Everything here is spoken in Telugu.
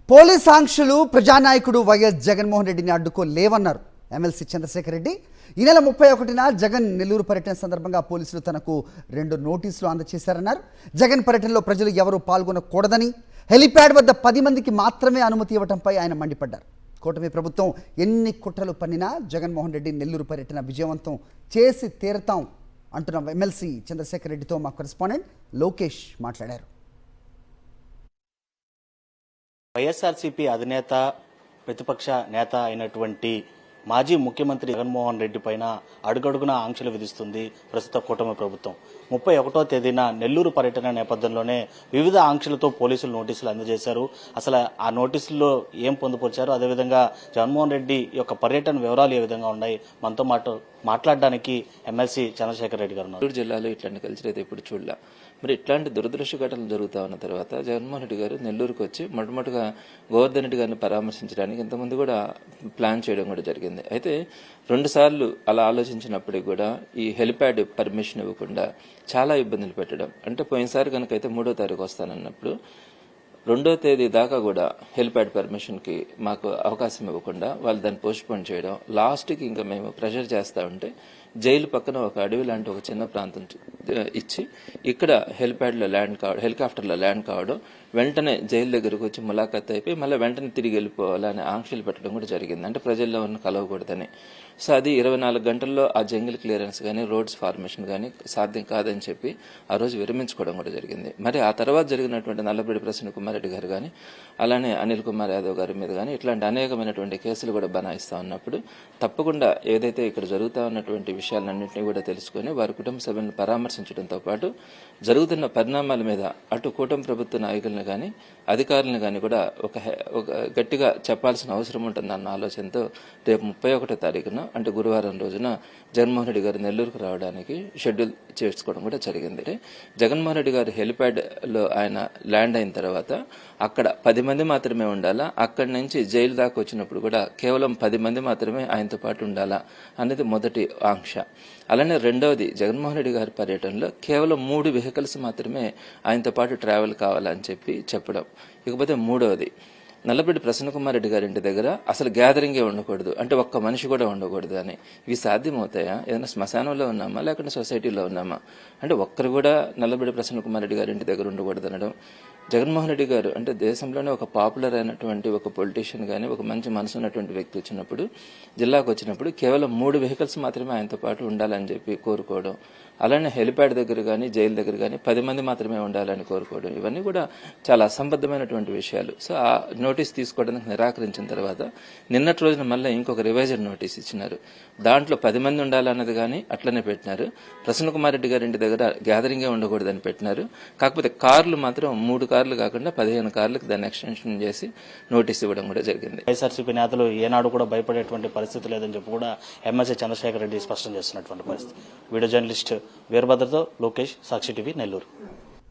పోలీస్ ఆంక్షలు ప్రజానాయకుడు వైఎస్ జగన్మోహన్ రెడ్డిని అడ్డుకోలేవన్నారు ఎమ్మెల్సీ చంద్రశేఖర్ రెడ్డి. ఈ నెల 31న జగన్ నెల్లూరు పర్యటన సందర్భంగా పోలీసులు తనకు 2 నోటీసులు అందజేశారన్నారు. జగన్ పర్యటనలో ప్రజలు ఎవరూ పాల్గొనకూడదని, హెలిప్యాడ్ వద్ద 10 మందికి మాత్రమే అనుమతి ఇవ్వడంపై ఆయన మండిపడ్డారు. కూటమి ప్రభుత్వం ఎన్ని కుట్రలు పన్నినా జగన్మోహన్ రెడ్డి నెల్లూరు పర్యటన విజయవంతం చేసి తీరతాం అంటున్న ఎమ్మెల్సీ చంద్రశేఖర్ రెడ్డితో మా కరెస్పాండెంట్ లోకేష్ మాట్లాడారు. వైఎస్ఆర్సీపీ అధినేత ప్రతిపక్ష నేత అయినటువంటి మాజీ ముఖ్యమంత్రి జగన్మోహన్ రెడ్డి పైన అడుగడుగున ఆంక్షలు విధిస్తుంది ప్రస్తుత కూటమి ప్రభుత్వం. 31వ తేదీన నెల్లూరు పర్యటన నేపథ్యంలోనే వివిధ ఆంక్షలతో పోలీసులు నోటీసులు అందజేశారు. అసలు ఆ నోటీసుల్లో ఏం పొందుపరిచారు, అదేవిధంగా జగన్మోహన్ రెడ్డి యొక్క పర్యటన వివరాలు ఏ విధంగా ఉన్నాయి, మనతో మాట్లాడడానికి ఎమ్మెల్సీ చంద్రశేఖర్ రెడ్డి గారు. నెల్లూరు జిల్లాలో ఇట్లాంటి కల్చర్ అయితే ఇప్పుడు చూడలే. మరి ఇట్లాంటి దురదృష్ట ఘటనలు జరుగుతా ఉన్న తర్వాత జగన్మోహన్ రెడ్డి గారు నెల్లూరుకు వచ్చి మొట్టమొదటిగా గోవర్ధన్ రెడ్డి గారిని పరామర్శించడానికి ఇంతకుముందు కూడా ప్లాన్ చేయడం కూడా జరిగింది. అయితే 2 సార్లు అలా ఆలోచించినప్పటికీ కూడా ఈ హెలిప్యాడ్ పర్మిషన్ ఇవ్వకుండా చాలా ఇబ్బందులు పెట్టడం. అంటే పోయినసారి కనుక అయితే 3వ తారీఖు వస్తానన్నప్పుడు 2వ తేదీ దాకా కూడా హెలిప్యాడ్ పర్మిషన్ కి మాకు అవకాశం ఇవ్వకుండా వాళ్ళు దాన్ని పోస్ట్పోన్ చేయడం. లాస్ట్కి ఇంకా మేము ప్రెషర్ చేస్తా ఉంటే జైలు పక్కన ఒక అడవి లాంటి ఒక చిన్న ప్రాంతం ఇచ్చి ఇక్కడ హెలికాప్టర్లో ల్యాండ్ కావడం, వెంటనే జైలు దగ్గరకు వచ్చి ములాఖాత్ అయిపోయి మళ్ళీ వెంటనే తిరిగి వెళ్ళిపోవాలని ఆంక్షలు పెట్టడం కూడా జరిగింది. అంటే ప్రజల్లో ఉన్న కలవకూడదని. సో అది 24 గంటల్లో ఆ జంగిల్ క్లియరెన్స్ కానీ రోడ్స్ ఫార్మేషన్ కానీ సాధ్యం కాదని చెప్పి ఆ రోజు విరమించుకోవడం కూడా జరిగింది. మరి ఆ తర్వాత జరిగినటువంటి నల్లబడి ప్రసన్న కుమార్ రెడ్డి గారు కానీ అలానే అనిల్ కుమార్ యాదవ్ గారి మీద కానీ ఇట్లాంటి అనేకమైనటువంటి కేసులు కూడా బనాయిస్తా ఉన్నప్పుడు తప్పకుండా ఏదైతే ఇక్కడ జరుగుతా ఉన్నటువంటి విషయాలన్నింటినీ కూడా తెలుసుకుని వారి కుటుంబ సభ్యులను పరామర్శించడంతో పాటు జరుగుతున్న పరిణామాల మీద అటు కూటమి ప్రభుత్వ నాయకులను కానీ అధికారులను కానీ కూడా ఒక గట్టిగా చెప్పాల్సిన అవసరం ఉంటుందన్న ఆలోచనతో రేపు 31వ తారీఖున అంటే గురువారం రోజున జగన్మోహన్ రెడ్డి గారు నెల్లూరుకు రావడానికి షెడ్యూల్ చేసుకోవడం కూడా జరిగింది. జగన్మోహన్ రెడ్డి గారు హెలిప్యాడ్ లో ఆయన ల్యాండ్ అయిన తర్వాత అక్కడ 10 మంది మాత్రమే ఉండాలా, అక్కడి నుంచి జైలు దాకా వచ్చినప్పుడు కూడా కేవలం 10 మంది మాత్రమే ఆయనతో పాటు ఉండాలా అనేది మొదటి ఆంక్ష. అలానే రెండవది జగన్మోహన్ రెడ్డి గారి పర్యటనలో కేవలం 3 వెహికల్స్ మాత్రమే ఆయనతో పాటు ట్రావెల్ కావాలని చెప్పడం. ఇకపోతే మూడవది నల్లబడి ప్రసన్న కుమార్ రెడ్డి గారి ఇంటి దగ్గర అసలు గ్యాదరింగే ఉండకూడదు, అంటే ఒక్క మనిషి కూడా ఉండకూడదు అని. ఇవి సాధ్యమవుతాయా? ఏదైనా శ్మశానంలో ఉన్నామా లేకుంటే సొసైటీలో ఉన్నామా? అంటే ఒక్కరు కూడా నల్లబడి ప్రసన్న కుమార్ రెడ్డి గారి ఇంటి దగ్గర ఉండకూడదు అనడం. జగన్మోహన్ రెడ్డి గారు అంటే దేశంలోనే ఒక పాపులర్ అయినటువంటి ఒక పొలిటీషియన్ గానీ ఒక మంచి మనసు ఉన్నటువంటి వ్యక్తి వచ్చినప్పుడు జిల్లాకు వచ్చినప్పుడు కేవలం 3 వెహికల్స్ మాత్రమే ఆయనతో పాటు ఉండాలని చెప్పి కోరుకోవడం. అలానే హెలిప్యాడ్ దగ్గర కానీ జైలు దగ్గర కానీ 10 మంది మాత్రమే ఉండాలని కోరుకోవడం. ఇవన్నీ కూడా చాలా అసంబద్ధమైనటువంటి విషయాలు. సో ఆ నోటీస్ తీసుకోవడానికి నిరాకరించిన తర్వాత నిన్నటి రోజున మళ్ళీ ఇంకొక రివైజ్డ్ నోటీస్ ఇచ్చినారు. దాంట్లో 10 మంది ఉండాలన్నది కానీ అట్లనే పెట్టినారు. ప్రసన్న కుమార్ రెడ్డి గారి ఇంటి దగ్గర గ్యాదరింగే ఉండకూడదని పెట్టినారు. కాకపోతే కార్లు మాత్రం 3 కార్లు కాకుండా 15 కార్లకు దాన్ని ఎక్స్టెన్షన్ చేసి నోటీస్ ఇవ్వడం కూడా జరిగింది. వైఎస్ఆర్సీపీ నేతలు ఏనాడు కూడా భయపడేటువంటి పరిస్థితి లేదని చెప్పి కూడా ఎమ్మెల్సీ చంద్రశేఖర్ రెడ్డి స్పష్టం చేస్తున్నటువంటి పరిస్థితి. వీడియో జర్నలిస్ట్ వీరభద్రతో లోకేష్, సాక్షి టీవీ, నెల్లూరు.